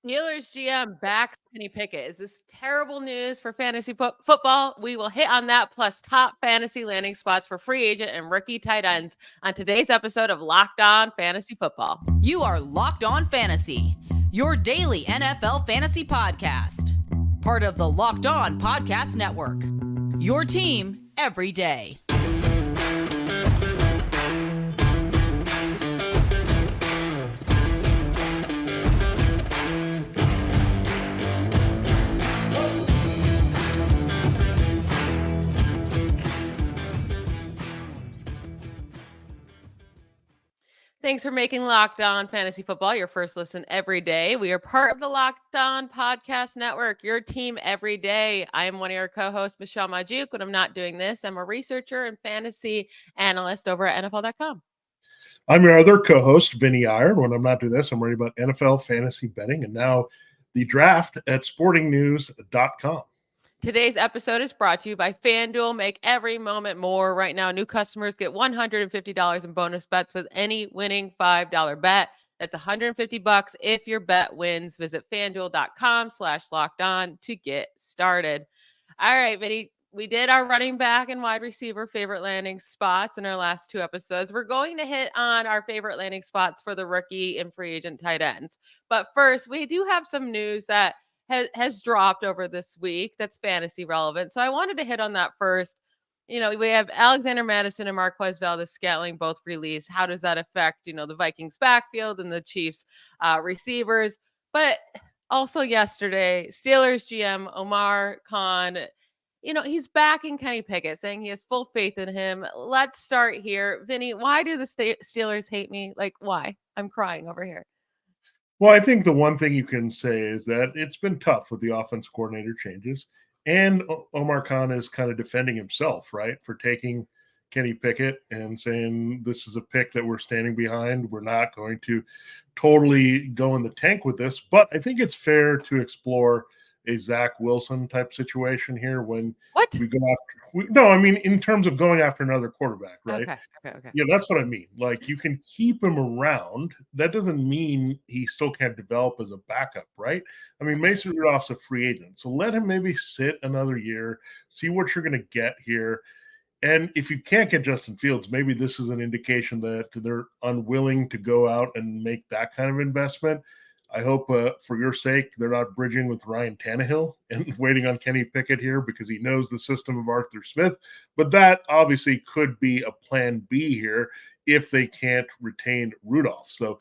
Steelers GM backs Kenny Pickett. Is this terrible news for fantasy football? We will hit on that plus top fantasy landing spots for free agent and rookie tight ends on today's episode of Locked On Fantasy Football. You are Locked On Fantasy, your daily NFL fantasy podcast. Part of the Locked On Podcast Network. Your team every day. Thanks for making Locked On Fantasy Football your first listen every day. We are part of the Locked On Podcast Network, your team every day. I am one of your co-hosts, Michelle Magdziuk. When I'm not doing this, I'm a researcher and fantasy analyst over at NFL.com. I'm your other co-host, Vinnie Iyer. When I'm not doing this, I'm worried about NFL fantasy betting and now the draft at sportingnews.com. Today's episode is brought to you by FanDuel. Make every moment more. Right now, new customers get $150 in bonus bets with any winning $5 bet. That's $150 if your bet wins. Visit FanDuel.com/locked-on to get started. All right, Vinny, we did our running back and wide receiver favorite landing spots in our last two episodes. We're going to hit on our favorite landing spots for the rookie and free agent tight ends. But first, we do have some news that has dropped over this week that's fantasy relevant. So I wanted to hit on that first. You know, we have Alexander Madison and Marquez Valdes-Scantling both released. How does that affect, the Vikings backfield and the Chiefs receivers? But also yesterday, Steelers GM Omar Khan, he's backing Kenny Pickett, saying he has full faith in him. Let's start here. Vinny, why do the Steelers hate me? Like, why? I'm crying over here. Well, I think the one thing you can say is that it's been tough with the offense coordinator changes. And Omar Khan is kind of defending himself, right, for taking Kenny Pickett and saying this is a pick that we're standing behind. We're not going to totally go in the tank with this. But I think it's fair to explore a Zach Wilson type situation here when we go after. In terms of going after another quarterback, right? Okay. Yeah, that's what I mean. Like, you can keep him around. That doesn't mean he still can't develop as a backup, right? I mean, Mason Rudolph's a free agent, so let him maybe sit another year, see what you're going to get here. And if you can't get Justin Fields, maybe this is an indication that they're unwilling to go out and make that kind of investment. I hope for your sake, they're not bridging with Ryan Tannehill and waiting on Kenny Pickett here because he knows the system of Arthur Smith. But that obviously could be a plan B here if they can't retain Rudolph. So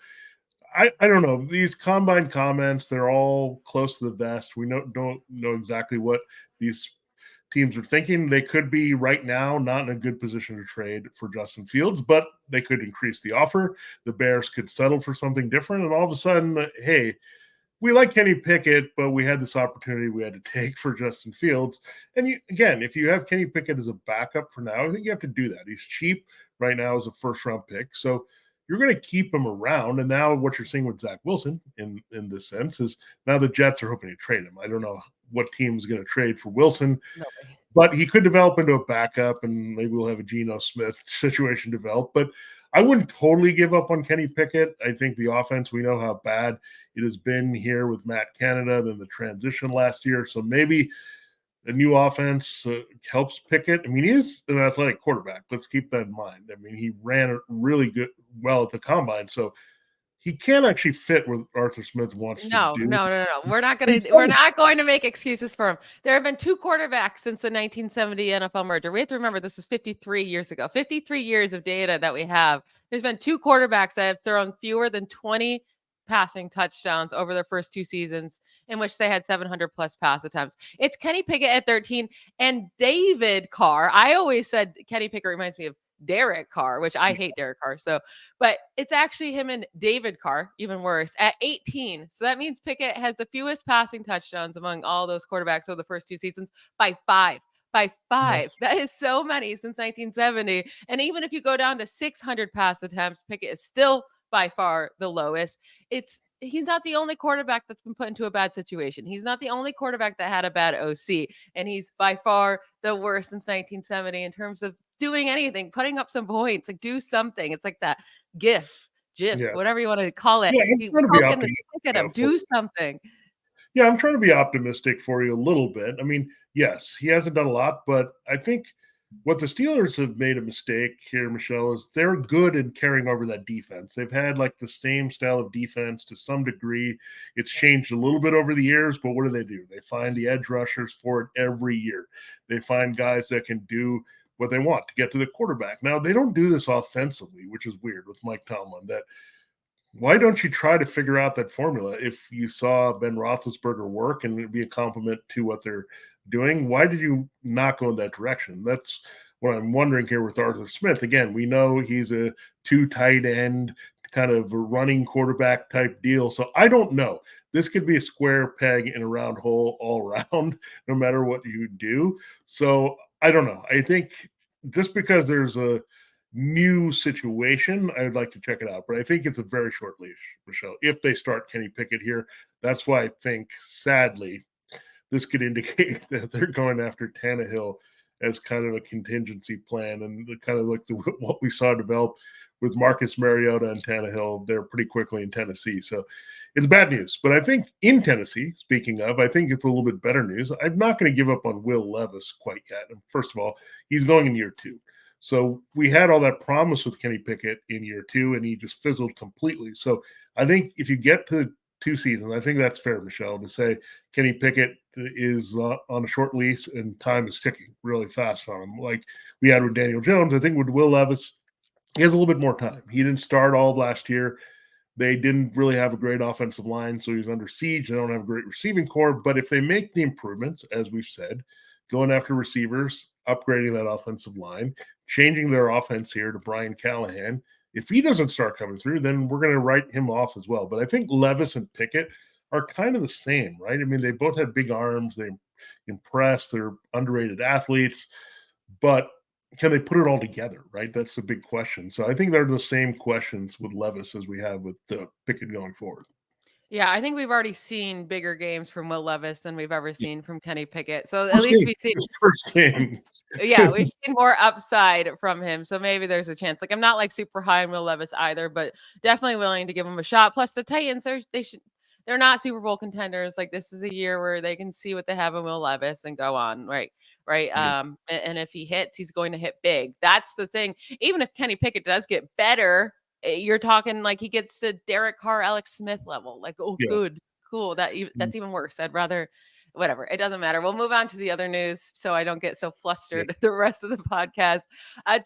I don't know. These combine comments, they're all close to the vest. We don't know exactly what these teams are thinking. They could be right now not in a good position to trade for Justin Fields, but they could increase the offer. The Bears could settle for something different. And all of a sudden, hey, we like Kenny Pickett, but we had this opportunity we had to take for Justin Fields. And again, if you have Kenny Pickett as a backup for now, I think you have to do that. He's cheap right now as a first-round pick. So you're going to keep him around. And now what you're seeing with Zach Wilson in this sense is now the Jets are hoping to trade him. I don't know what team is going to trade for Wilson, but he could develop into a backup, and maybe we'll have a Geno Smith situation develop. But I wouldn't totally give up on Kenny Pickett. I think the offense, we know how bad it has been here with Matt Canada, then the transition last year. So maybe a new offense helps Pickett. I mean, he is an athletic quarterback. Let's keep that in mind. I mean, he ran really well at the combine. So he can't actually fit what Arthur Smith wants to do. No. We're not going to make excuses for him. There have been two quarterbacks since the 1970 NFL merger. We have to remember this is 53 years ago. 53 years of data that we have. There's been two quarterbacks that have thrown fewer than 20 passing touchdowns over their first two seasons in which they had 700 plus pass attempts. It's Kenny Pickett at 13 and David Carr. I always said Kenny Pickett reminds me of Derek Carr, which I hate Derek Carr. So, but it's actually him and David Carr, even worse, at 18. So that means Pickett has the fewest passing touchdowns among all those quarterbacks over the first two seasons by five. Yes. That is so many since 1970. And even if you go down to 600 pass attempts, Pickett is still by far the lowest. He's not the only quarterback that's been put into a bad situation. He's not the only quarterback that had a bad OC. And he's by far the worst since 1970 in terms of doing anything, putting up some points, like do something. It's like that GIF GIF, Yeah. whatever you want to call it. Yeah, I'm You trying to be poke in the optimistic stick at him, for do you. something. Yeah, I'm trying to be optimistic for you a little bit. I mean, yes, he hasn't done a lot, but I think what the Steelers have made a mistake here, Michelle, is they're good in carrying over that defense. They've had like the same style of defense to some degree. It's changed a little bit over the years, but what do? They find the edge rushers for it every year. They find guys that can do what they want to get to the quarterback. Now, they don't do this offensively, which is weird with Mike Tomlin, that why don't you try to figure out that formula? If you saw Ben Roethlisberger work and it'd be a compliment to what they're doing, why did you not go in that direction? That's what I'm wondering here with Arthur Smith. Again, we know he's a two tight end kind of a running quarterback type deal. So I don't know. This could be a square peg in a round hole all around, no matter what you do. So I don't know. I think just because there's a new situation, I would like to check it out. But I think it's a very short leash, Michelle. If they start Kenny Pickett here, that's why I think, sadly, this could indicate that they're going after Tannehill as kind of a contingency plan, and kind of like what we saw develop with Marcus Mariota and Tannehill there pretty quickly in Tennessee. So it's bad news. But I think in Tennessee, speaking of, I think it's a little bit better news. I'm not going to give up on Will Levis quite yet. And first of all, he's going in year 2. So we had all that promise with Kenny Pickett in year 2, and he just fizzled completely. So I think if you get to 2 seasons, I think that's fair, Michelle, to say Kenny Pickett is on a short lease and time is ticking really fast on him. Like we had with Daniel Jones, I think with Will Levis, he has a little bit more time. He didn't start all of last year. They didn't really have a great offensive line, so he's under siege. They don't have a great receiving core. But if they make the improvements, as we've said, going after receivers, upgrading that offensive line, changing their offense here to Brian Callahan, if he doesn't start coming through, then we're going to write him off as well. But I think Levis and Pickett are kind of the same, right? I mean, they both have big arms. They impress. They're underrated athletes. But can they put it all together, right? That's the big question. So I think they're the same questions with Levis as we have with Pickett going forward. Yeah, I think we've already seen bigger games from Will Levis than we've ever seen from Kenny Pickett. So at First least game. we've seen First game. yeah, we've seen more upside from him. So maybe there's a chance. Like I'm not like super high on Will Levis either, but definitely willing to give him a shot. Plus the Titans, they're not Super Bowl contenders. Like this is a year where they can see what they have in Will Levis and go on, right? Right. Yeah. And if he hits, he's going to hit big. That's the thing. Even if Kenny Pickett does get better, you're talking like he gets to Derek Carr, Alex Smith level. Like, oh, Yeah. good, cool. That's even worse. I'd rather, whatever. It doesn't matter. We'll move on to the other news so I don't get so flustered the rest of the podcast.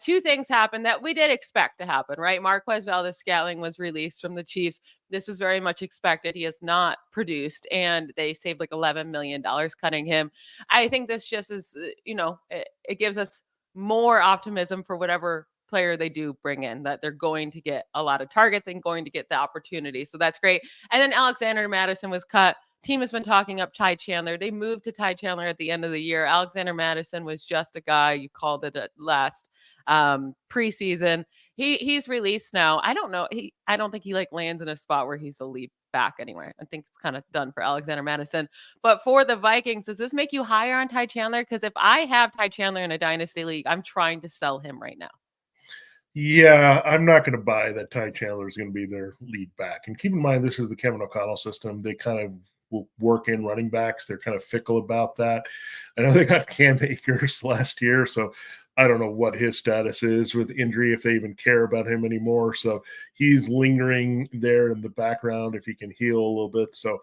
2 things happened that we did expect to happen, right? Marquez Valdes-Scantling was released from the Chiefs. This was very much expected. He has not produced, and they saved like $11 million cutting him. I think this just is, it gives us more optimism for whatever player they do bring in, that they're going to get a lot of targets and going to get the opportunity. So that's great. And then Alexander Mattison was cut. Team has been talking up Ty Chandler. They moved to Ty Chandler at the end of the year. Alexander Mattison was just a guy. You called it at last preseason. He's released now. I don't know. I don't think he like lands in a spot where he's a lead back anywhere. I think it's kind of done for Alexander Mattison. But for the Vikings, does this make you higher on Ty Chandler? Because if I have Ty Chandler in a dynasty league, I'm trying to sell him right now. Yeah, I'm not going to buy that Ty Chandler is going to be their lead back. And keep in mind, this is the Kevin O'Connell system. They kind of will work in running backs. They're kind of fickle about that. I know they got Cam Akers last year, so I don't know what his status is with injury, if they even care about him anymore. So he's lingering there in the background if he can heal a little bit. So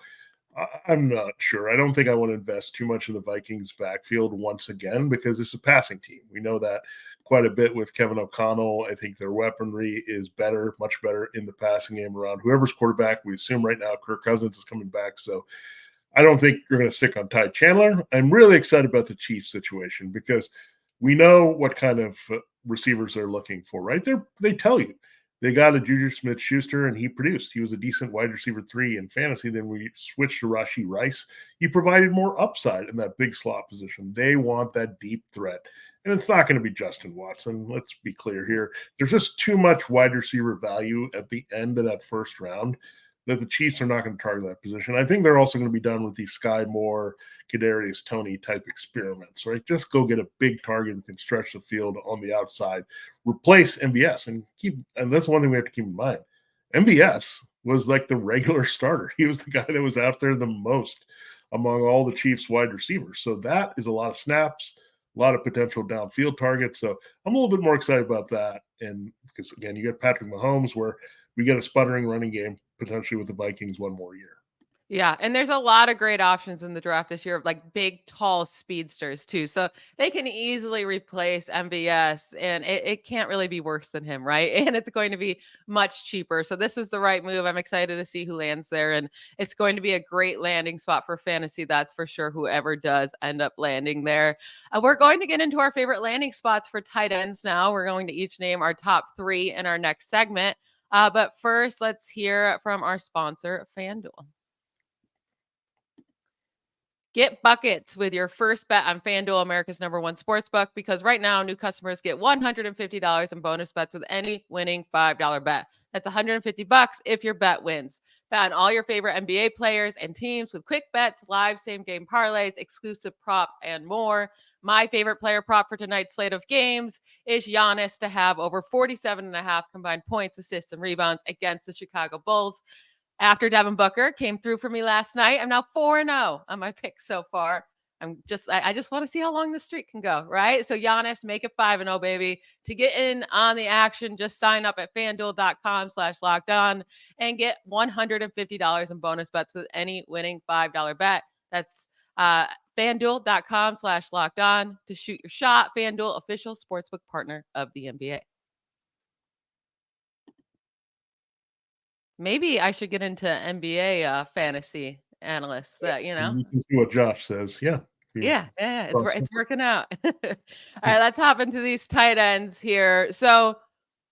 I'm not sure. I don't think I want to invest too much in the Vikings backfield once again, because it's a passing team. We know that quite a bit with Kevin O'Connell. I think their weaponry is better, much better in the passing game around whoever's quarterback. We assume right now Kirk Cousins is coming back. So I don't think you're going to stick on Ty Chandler. I'm really excited about the Chiefs situation because we know what kind of receivers they're looking for, right? They tell you. They got a Juju Smith-Schuster, and he produced. He was a decent wide receiver 3 in fantasy. Then we switched to Rashee Rice. He provided more upside in that big slot position. They want that deep threat. And it's not going to be Justin Watson. Let's be clear here. There's just too much wide receiver value at the end of that first round that the Chiefs are not going to target that position. I think they're also going to be done with these Sky Moore, Kadarius Toney type experiments, right? Just go get a big target and can stretch the field on the outside, replace MVS, and that's one thing we have to keep in mind. MVS was like the regular starter. He was the guy that was out there the most among all the Chiefs wide receivers. So that is a lot of snaps, a lot of potential downfield targets. So I'm a little bit more excited about that. And because, again, you got Patrick Mahomes, where we get a sputtering running game potentially with the Vikings one more year. Yeah, and there's a lot of great options in the draft this year of like big, tall speedsters too. So they can easily replace MVS, and it can't really be worse than him, right? And it's going to be much cheaper. So this was the right move. I'm excited to see who lands there, and it's going to be a great landing spot for fantasy. That's for sure. Whoever does end up landing there, we're going to get into our favorite landing spots for tight ends now. We're going to each name our top 3 in our next segment. But first, let's hear from our sponsor, FanDuel. Get buckets with your first bet on FanDuel, America's #1 sportsbook, because right now new customers get $150 in bonus bets with any winning $5 bet. That's $150 if your bet wins. Bet on all your favorite NBA players and teams with quick bets, live same-game parlays, exclusive props, and more. My favorite player prop for tonight's slate of games is Giannis to have over 47.5 combined points, assists, and rebounds against the Chicago Bulls. After Devin Booker came through for me last night, I'm now 4-0 on my picks so far. I just want to see how long the streak can go, right? So Giannis, make it 5-0, baby. To get in on the action, just sign up at FanDuel.com/lockedon and get $150 in bonus bets with any winning $5 bet. That's FanDuel.com/lockedon to shoot your shot. FanDuel, official sportsbook partner of the NBA. Maybe I should get into NBA fantasy analysts. You know, You can see what Josh says. Yeah. yeah, it's working out. All right, let's hop into these tight ends here. So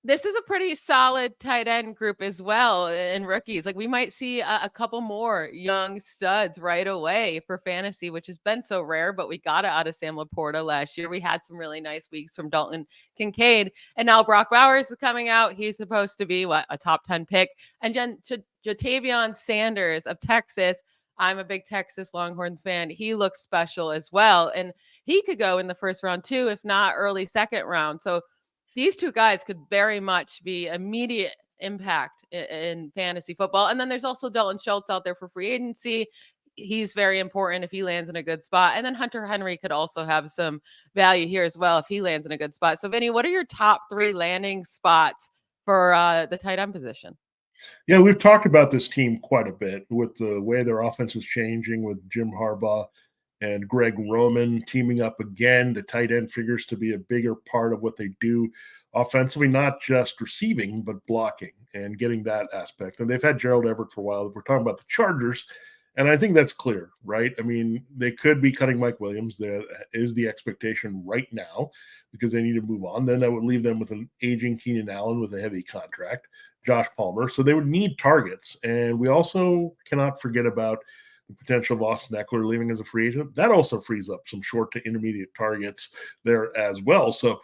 this is a pretty solid tight end group as well in rookies. Like we might see a couple more young studs right away for fantasy, which has been so rare, but we got it out of Sam Laporta last year. We had some really nice weeks from Dalton Kincaid, and now Brock Bowers is coming out. He's supposed to be a top 10 pick. And Jatavion Sanders of Texas. I'm a big Texas Longhorns fan. He looks special as well. And he could go in the first round too, if not early second round. So these two guys could very much be immediate impact in fantasy football. And then there's also Dalton Schultz out there for free agency. He's very important if he lands in a good spot. And then Hunter Henry could also have some value here as well if he lands in a good spot. So, Vinny, what are your top 3 landing spots for the tight end position? Yeah, we've talked about this team quite a bit with the way their offense is changing with Jim Harbaugh and Greg Roman teaming up again. The tight end figures to be a bigger part of what they do offensively, not just receiving, but blocking and getting that aspect. And they've had Gerald Everett for a while. We're talking about the Chargers, and I think that's clear, right? I mean, they could be cutting Mike Williams. That is the expectation right now because they need to move on. Then that would leave them with an aging Keenan Allen with a heavy contract, Josh Palmer. So they would need targets. And we also cannot forget about the potential of Austin Eckler leaving as a free agent. That also frees up some short to intermediate targets there as well. So,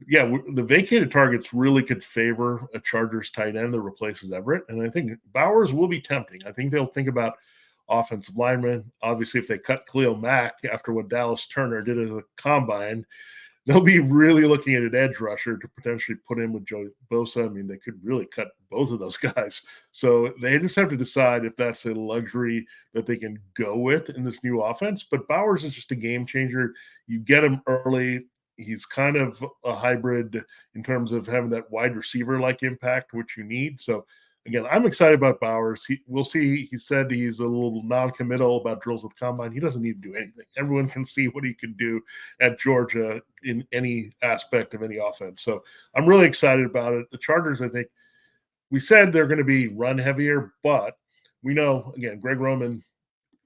yeah, the vacated targets really could favor a Chargers tight end that replaces Everett. And I think Bowers will be tempting. I think they'll think about offensive linemen. Obviously, if they cut Khalil Mack after what Dallas Turner did as a combine, they'll be really looking at an edge rusher to potentially put in with Joe Bosa. I mean, they could really cut both of those guys. So they just have to decide if that's a luxury that they can go with in this new offense. But Bowers is just a game changer. You get him early. He's kind of a hybrid in terms of having that wide receiver-like impact, which you need. So, again, I'm excited about Bowers. We'll see. He said he's a little non-committal about drills at the combine. He doesn't need to do anything. Everyone can see what he can do at Georgia in any aspect of any offense. So I'm really excited about it. The Chargers, I think, we said they're going to be run heavier, but we know, again, Greg Roman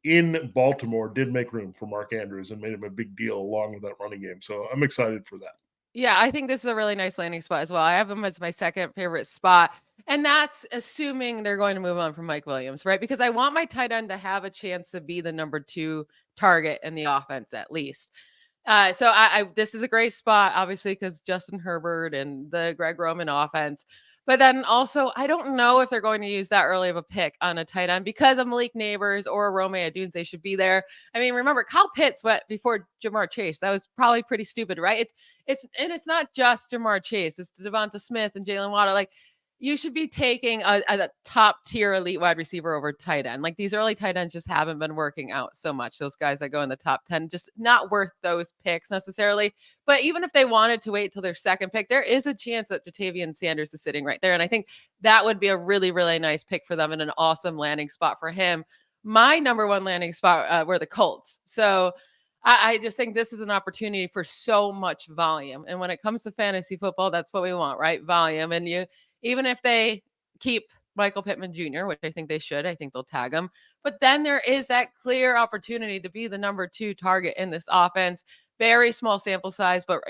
in Baltimore did make room for Mark Andrews and made him a big deal along with that running game. So I'm excited for that. Yeah, I think this is a really nice landing spot as well. I have him as my second favorite spot. And that's assuming they're going to move on from Mike Williams, right? Because I want my tight end to have a chance to be the number 2 target in the offense at least. So this is a great spot, obviously, because Justin Herbert and the Greg Roman offense. But then also, I don't know if they're going to use that early of a pick on a tight end because of Malik Neighbors or Rome Odunze. They should be there. I mean, remember, Kyle Pitts went before Jamar Chase. That was probably pretty stupid, right? It's not just Jamar Chase. It's Devonta Smith and Jalen Waddle. Like, you should be taking a top tier elite wide receiver over tight end. Like these early tight ends just haven't been working out so much. Those guys that go in the top 10, just not worth those picks necessarily. But even if they wanted to wait till their second pick, there is a chance that Jatavian Sanders is sitting right there. And I think that would be a really, really nice pick for them and an awesome landing spot for him. My number one landing spot were the Colts. So I just think this is an opportunity for so much volume. And when it comes to fantasy football, that's what we want, right? Volume. And even if they keep Michael Pittman Jr., which I think they should, I think they'll tag him. But then there is that clear opportunity to be the number 2 target in this offense. Very small sample size, but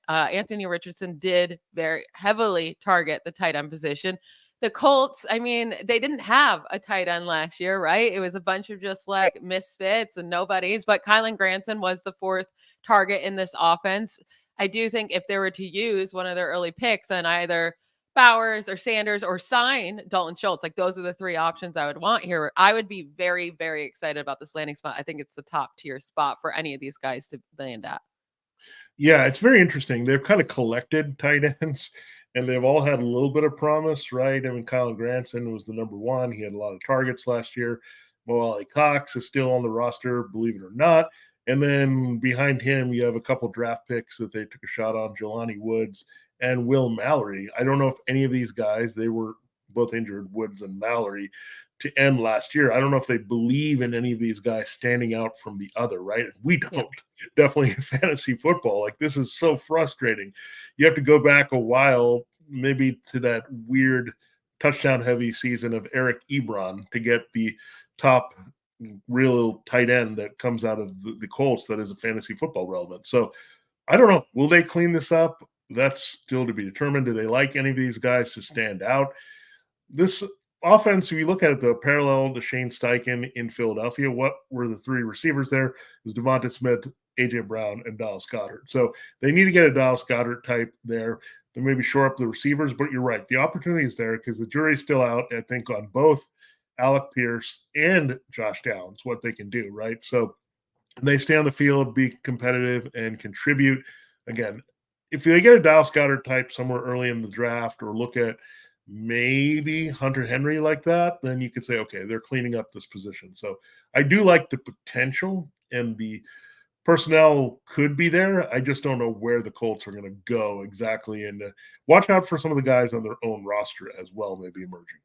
Anthony Richardson did very heavily target the tight end position. The Colts, I mean, they didn't have a tight end last year, right? It was a bunch of just like misfits and nobodies, but Kylan Granson was the 4th target in this offense. I do think if they were to use one of their early picks on either Bowers or Sanders or sign Dalton Schultz, like those are the 3 options I would want here. I would be very, very excited about this landing spot. I think it's the top tier spot for any of these guys to land at. Yeah, it's very interesting. They've kind of collected tight ends, and they've all had a little bit of promise, right? I mean, Kylan Granson was the number 1. He had a lot of targets last year. Mo Cox is still on the roster, believe it or not. And then behind him, you have a couple draft picks that they took a shot on, Jelani Woods and Will Mallory. I don't know if any of these guys, they were both injured, Woods and Mallory, to end last year. I don't know if they believe in any of these guys standing out from the other, right? We don't, definitely in fantasy football. Like, this is so frustrating. You have to go back a while, maybe to that weird touchdown heavy season of Eric Ebron to get the top real tight end that comes out of the Colts that is a fantasy football relevant. So I don't know. Will they clean this up? That's still to be determined. Do they like any of these guys to stand out? This offense, if you look at it, the parallel to Shane Steichen in Philadelphia, what were the 3 receivers there? It was Devonta Smith, A.J. Brown, and Dallas Goedert. So they need to get a Dallas Goedert type there to maybe shore up the receivers. But you're right. The opportunity is there because the jury's still out, I think, on both Alec Pierce and Josh Downs, what they can do, right? So they stay on the field, be competitive, and contribute. Again, if they get a Dallas Goedert type somewhere early in the draft or look at maybe Hunter Henry like that, then you could say, okay, they're cleaning up this position. So I do like the potential, and the personnel could be there. I just don't know where the Colts are going to go exactly. And watch out for some of the guys on their own roster as well, maybe emerging.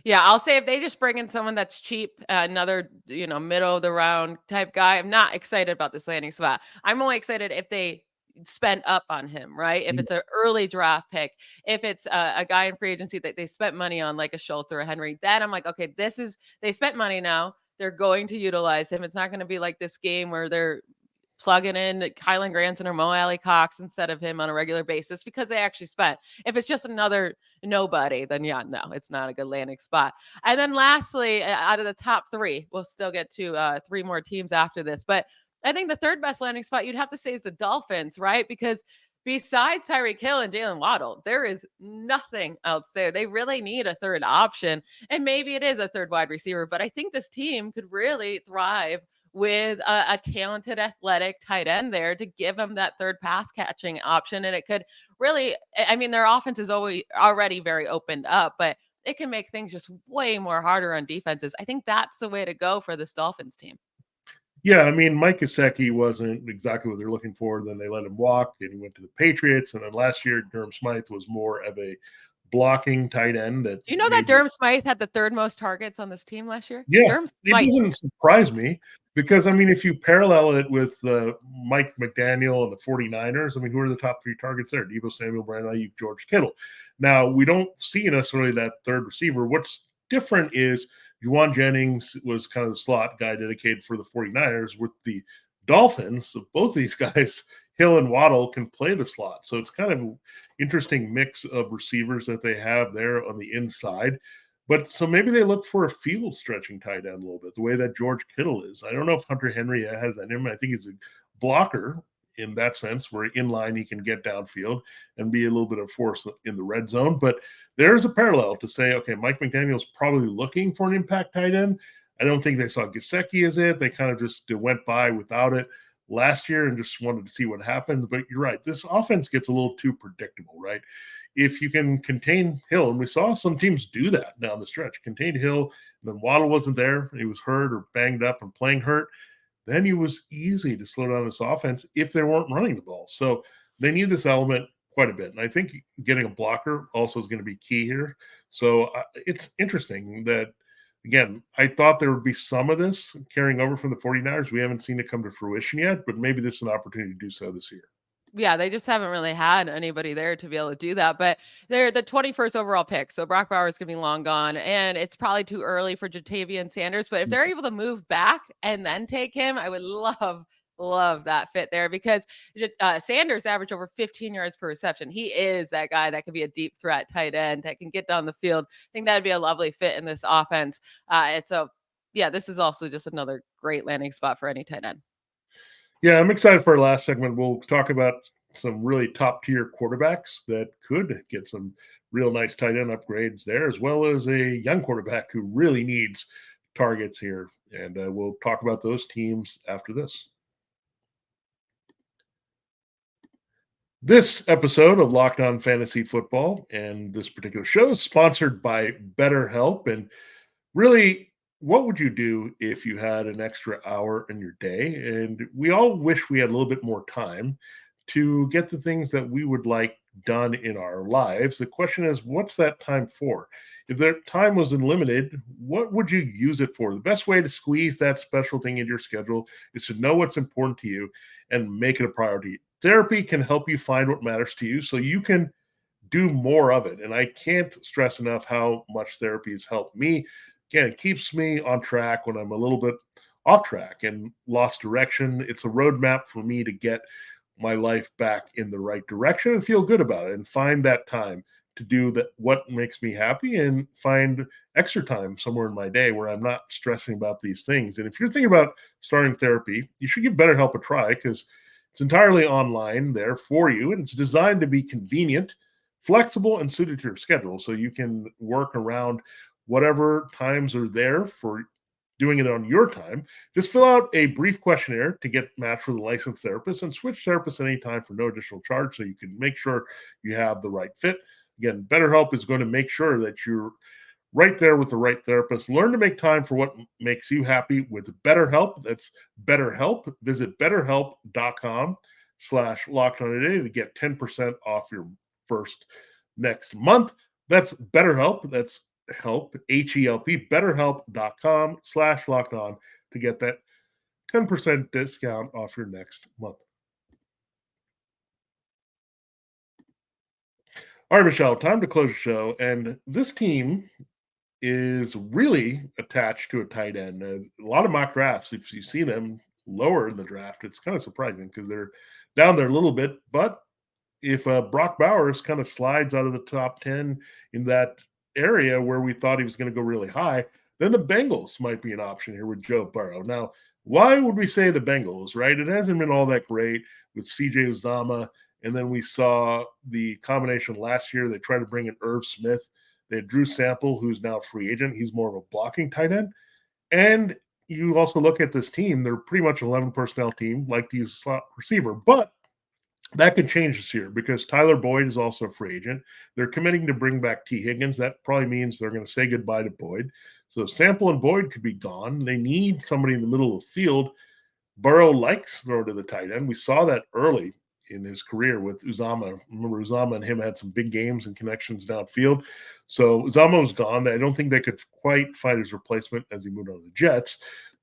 Yeah, I'll say if they just bring in someone that's cheap, another, middle of the round type guy, I'm not excited about this landing spot. I'm only excited if they spend up on him, right? If it's an early draft pick, if it's a guy in free agency that they spent money on, like a Schultz or a Henry, then I'm like, okay, they spent money now. They're going to utilize him. It's not going to be like this game where they're plugging in Kylan Granson or Mo Alley Cox instead of him on a regular basis because they actually spent. If it's just another nobody, then no, it's not a good landing spot. And then lastly, out of the top 3, we'll still get to 3 more teams after this, but I think the third best landing spot you'd have to say is the Dolphins, right? Because besides Tyreek Hill and Jalen Waddle, there is nothing else there. They really need a third option, and maybe it is a third wide receiver, but I think this team could really thrive with a talented athletic tight end there to give them that third pass catching option. And it could really, I mean, their offense is already very opened up, but it can make things just way more harder on defenses. I think that's the way to go for this Dolphins team. Yeah, I mean, Mike Gesicki wasn't exactly what they're looking for. Then they let him walk, and he went to the Patriots. And then last year, Durham Smythe was more of a blocking tight end. That that Durham Smythe had the 3rd most targets on this team last year? Yeah, it doesn't surprise me because, I mean, if you parallel it with Mike McDaniel and the 49ers, I mean, who are the top 3 targets there? Deebo Samuel, Brandon Ayuk, George Kittle. Now, we don't see necessarily that third receiver. What's different is Juwan Jennings was kind of the slot guy dedicated for the 49ers. With the Dolphins, so both these guys, Hill and Waddle, can play the slot. So it's kind of an interesting mix of receivers that they have there on the inside. But so maybe they look for a field stretching tight end a little bit, the way that George Kittle is. I don't know if Hunter Henry has that in him. I think he's a blocker in that sense, where in line he can get downfield and be a little bit of force in the red zone. But there's a parallel to say, okay, Mike McDaniel's probably looking for an impact tight end. I don't think they saw Gesicki as it. They kind of just went by without it. last year and just wanted to see what happened. But you're right. This offense gets a little too predictable, right? If you can contain Hill, and we saw some teams do that down the stretch, contain Hill, and then Waddle wasn't there, he was hurt or banged up and playing hurt, then it was easy to slow down this offense if they weren't running the ball. So they need this element quite a bit. And I think getting a blocker also is going to be key here. So it's interesting that, again, I thought there would be some of this carrying over from the 49ers. We haven't seen it come to fruition yet, but maybe this is an opportunity to do so this year. Yeah, they just haven't really had anybody there to be able to do that. But they're the 21st overall pick. So Brock Bowers is going to be long gone. And it's probably too early for Jatavian Sanders. But if they're able to move back and then take him, I would love that fit there, because Sanders averaged over 15 yards per reception. He is that guy that could be a deep threat tight end that can get down the field. I think that'd be a lovely fit in this offense. And so, yeah, this is also just another great landing spot for any tight end. Yeah, I'm excited for our last segment. We'll talk about some really top tier quarterbacks that could get some real nice tight end upgrades there, as well as a young quarterback who really needs targets here. And we'll talk about those teams after this. This episode of Locked On Fantasy Football and this particular show is sponsored by BetterHelp. And really, what would you do if you had an extra hour in your day? And we all wish we had a little bit more time to get the things that we would like done in our lives. The question is, what's that time for? If that time was unlimited, what would you use it for? The best way to squeeze that special thing in your schedule is to know what's important to you and make it a priority. Therapy can help you find what matters to you so you can do more of it. And I can't stress enough how much therapy has helped me. Again, it keeps me on track when I'm a little bit off track and lost direction. It's a roadmap for me to get my life back in the right direction and feel good about it and find that time to do that, what makes me happy, and find extra time somewhere in my day where I'm not stressing about these things. And if you're thinking about starting therapy, you should give BetterHelp a try, because it's entirely online there for you, and it's designed to be convenient, flexible, and suited to your schedule, so you can work around whatever times are there for doing it on your time. Just fill out a brief questionnaire to get matched with a licensed therapist, and switch therapists anytime for no additional charge, so you can make sure you have the right fit. Again, BetterHelp is going to make sure that you're right there with the right therapist. Learn to make time for what makes you happy with BetterHelp. That's BetterHelp. Visit BetterHelp.com/LockedOnToday to get 10% off your first next month. That's BetterHelp. That's help, H-E-L-P, BetterHelp.com/LockedOn to get that 10% discount off your next month. All right, Michelle, time to close the show. And this team is really attached to a tight end. A lot of mock drafts, if you see them lower in the draft, it's kind of surprising because they're down there a little bit. But if Brock Bowers kind of slides out of the top 10 in that area where we thought he was going to go really high, then the Bengals might be an option here with Joe Burrow. Now, why would we say the Bengals, right? It hasn't been all that great with C.J. Uzomah. And then we saw the combination last year. They tried to bring in Irv Smith. They had Drew Sample, who's now a free agent. He's more of a blocking tight end. And you also look at this team, they're pretty much an 11 personnel team, like to use slot receiver. But that could change this year because Tyler Boyd is also a free agent. They're committing to bring back T. Higgins. That probably means they're going to say goodbye to Boyd. So Sample and Boyd could be gone. They need somebody in the middle of the field. Burrow likes throwing to the tight end. We saw that early in his career with Uzomah. Remember, Uzomah and him had some big games and connections downfield. So Uzomah was gone. I don't think they could quite find his replacement as he moved on to the Jets.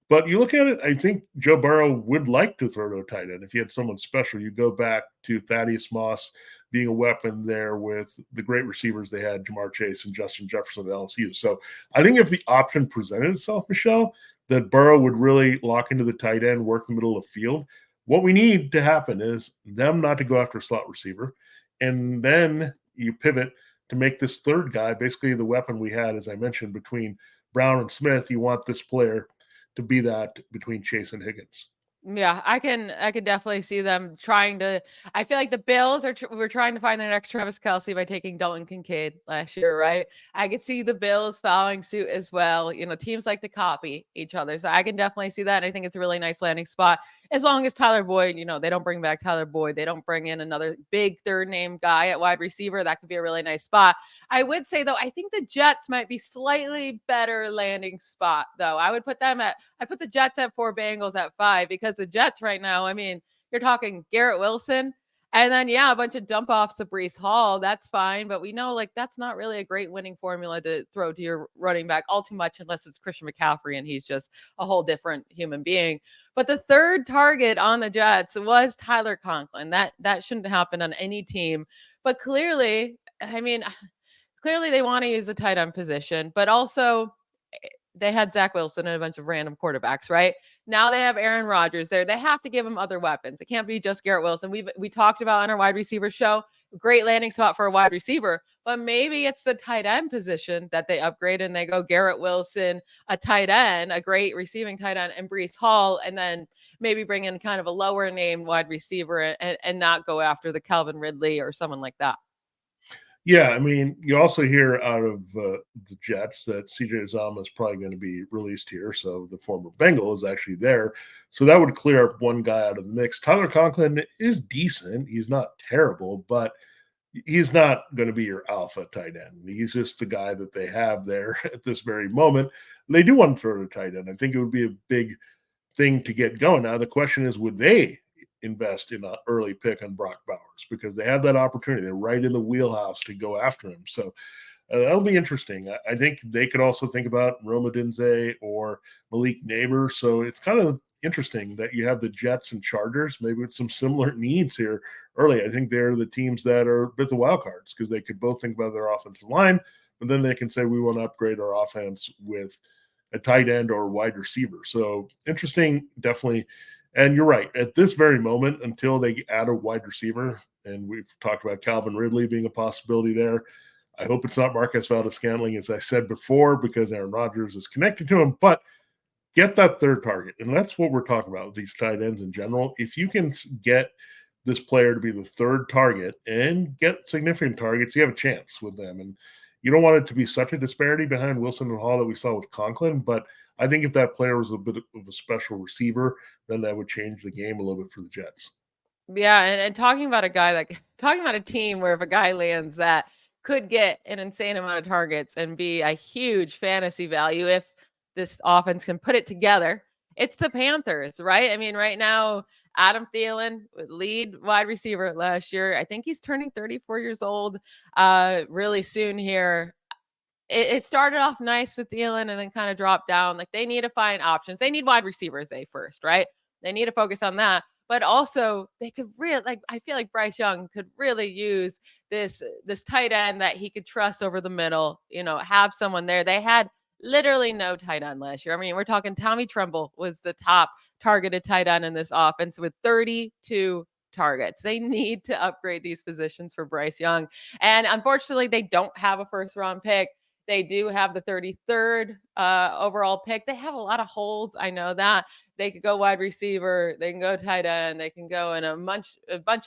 But you look at it, I think Joe Burrow would like to throw to a tight end. If he had someone special, you go back to Thaddeus Moss being a weapon there with the great receivers they had, Jamar Chase and Justin Jefferson at LSU. So I think if the option presented itself, Michelle, that Burrow would really lock into the tight end, work the middle of the field. What we need to happen is them not to go after a slot receiver. And then you pivot to make this third guy basically the weapon we had, as I mentioned, between Brown and Smith. You want this player to be that between Chase and Higgins. Yeah, I can definitely see them trying to. I feel like the Bills were trying to find their next Travis Kelce by taking Dalton Kincaid last year, right? I could see the Bills following suit as well. You know, teams like to copy each other, so I can definitely see that. And I think it's a really nice landing spot. as long as Tyler Boyd, they don't bring back Tyler Boyd, they don't bring in another big third name guy at wide receiver, that could be a really nice spot. I would say, though, I think the Jets might be slightly better landing spot, though. I put the Jets at 4, Bengals at 5, because the Jets right now, I mean, you're talking Garrett Wilson, and then, a bunch of dump offs to Breece Hall. That's fine. But we know, that's not really a great winning formula to throw to your running back all too much, unless it's Christian McCaffrey and he's just a whole different human being. But the third target on the Jets was Tyler Conklin. That shouldn't happen on any team. But clearly, they want to use the tight end position, but also they had Zach Wilson and a bunch of random quarterbacks, right? Now they have Aaron Rodgers there. They have to give him other weapons. It can't be just Garrett Wilson. We talked about on our wide receiver show, great landing spot for a wide receiver, but maybe it's the tight end position that they upgrade and they go Garrett Wilson, a tight end, a great receiving tight end, and Breece Hall, and then maybe bring in kind of a lower name wide receiver and not go after the Calvin Ridley or someone like that. Yeah, I mean, you also hear out of the Jets that CJ Uzomah is probably going to be released here. So the former Bengal is actually there. So that would clear up one guy out of the mix. Tyler Conklin is decent. He's not terrible, but he's not going to be your alpha tight end. He's just the guy that they have there at this very moment. And they do want to throw to tight end. I think it would be a big thing to get going. Now, the question is, would they invest in an early pick on Brock Bowers, because they have that opportunity? They're right in the wheelhouse to go after him. So that'll be interesting. I think they could also think about Rome Odunze or Malik Neighbor. So it's kind of interesting that you have the Jets and Chargers, maybe with some similar needs here early. I think they're the teams that are a bit the wild cards, because they could both think about their offensive line, but then they can say, we want to upgrade our offense with a tight end or wide receiver. So interesting, definitely. And you're right. At this very moment, until they add a wide receiver, and we've talked about Calvin Ridley being a possibility there, I hope it's not Marquez Valdes-Scantling, as I said before, because Aaron Rodgers is connected to him. But get that third target. And that's what we're talking about with these tight ends in general. If you can get this player to be the third target and get significant targets, you have a chance with them. And you don't want it to be such a disparity behind Wilson and Hall that we saw with Conklin, but I think if that player was a bit of a special receiver, then that would change the game a little bit for the Jets. Yeah, and talking about a team where if a guy lands that could get an insane amount of targets and be a huge fantasy value if this offense can put it together, it's the Panthers, right? I mean, right now, Adam Thielen, lead wide receiver last year. I think he's turning 34 years old really soon here. It started off nice with Thielen and then kind of dropped down. Like, they need to find options. They need wide receivers first, right? They need to focus on that. But also they could really, I feel like Bryce Young could really use this tight end that he could trust over the middle, have someone there. They had literally no tight end last year. I mean, we're talking Tommy Tremble was the top targeted tight end in this offense with 32 targets. They need to upgrade these positions for Bryce Young. And unfortunately, they don't have a first round pick. They do have the 33rd overall pick. They have a lot of holes. I know that. They could go wide receiver. They can go tight end. They can go in a bunch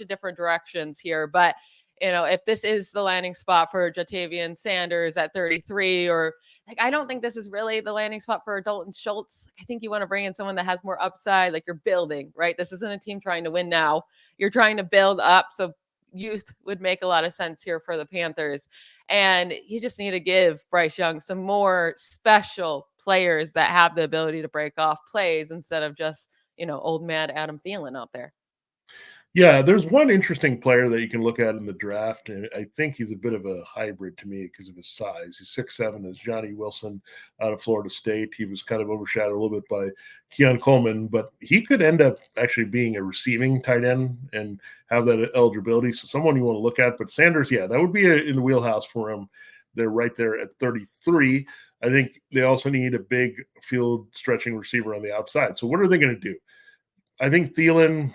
of different directions here. But, if this is the landing spot for Jatavian Sanders at 33, or I don't think this is really the landing spot for Dalton Schultz. I think you want to bring in someone that has more upside, like you're building, right? This isn't a team trying to win now. You're trying to build up. So youth would make a lot of sense here for the Panthers. And you just need to give Bryce Young some more special players that have the ability to break off plays instead of just, old mad Adam Thielen out there. Yeah, there's one interesting player that you can look at in the draft, and I think he's a bit of a hybrid to me because of his size. He's 6'7", is Johnny Wilson out of Florida State. He was kind of overshadowed a little bit by Keon Coleman, but he could end up actually being a receiving tight end and have that eligibility. So someone you want to look at. But Sanders, yeah, that would be in the wheelhouse for him. They're right there at 33. I think they also need a big field stretching receiver on the outside. So what are they going to do? I think Thielen,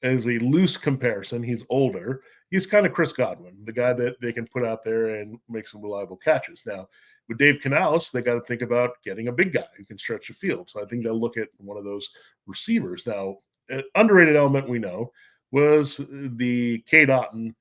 as a loose comparison, he's older. He's kind of Chris Godwin, the guy that they can put out there and make some reliable catches. Now, with Dave Canales, they got to think about getting a big guy who can stretch the field. So I think they'll look at one of those receivers. Now, an underrated element we know was the Cade Otton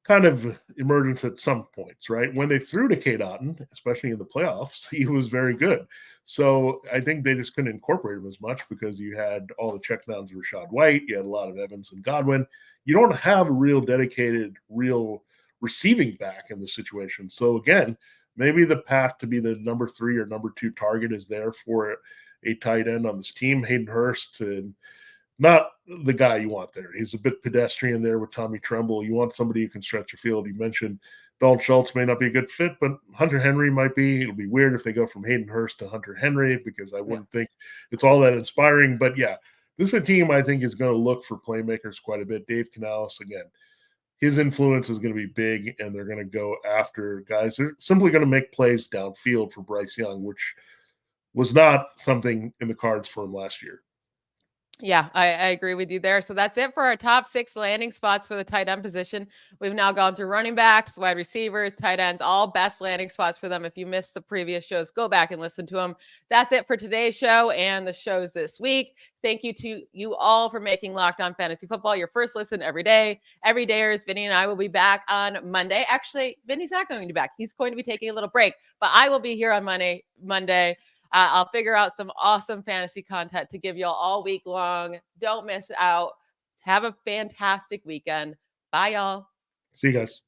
kind of emergence at some points, right? When they threw to Cade Otton, especially in the playoffs, he was very good. So I think they just couldn't incorporate him as much because you had all the checkdowns of Rachaad White, you had a lot of Evans and Godwin. You don't have a real dedicated, real receiving back in the situation. So again, maybe the path to be the number 3 or number 2 target is there for a tight end on this team. Hayden Hurst, and not the guy you want there. He's a bit pedestrian there with Tommy Tremble. You want somebody who can stretch the field. You mentioned Dalton Schultz may not be a good fit, but Hunter Henry might be. It'll be weird if they go from Hayden Hurst to Hunter Henry because I wouldn't think it's all that inspiring. But yeah, this is a team I think is going to look for playmakers quite a bit. Dave Canales, again, his influence is going to be big, and they're going to go after guys. They're simply going to make plays downfield for Bryce Young, which was not something in the cards for him last year. Yeah, I agree with you there. So that's it for our top 6 landing spots for the tight end position. We've now gone through running backs, wide receivers, tight ends, all best landing spots for them. If you missed the previous shows, go back and listen to them. That's it for today's show and the shows this week. Thank you to you all for making Locked On Fantasy Football your first listen every day. Every dayers, Vinny and I will be back on Monday. Actually, Vinny's not going to be back. He's going to be taking a little break, but I will be here on Monday. I'll figure out some awesome fantasy content to give y'all all week long. Don't miss out. Have a fantastic weekend. Bye, y'all. See you guys.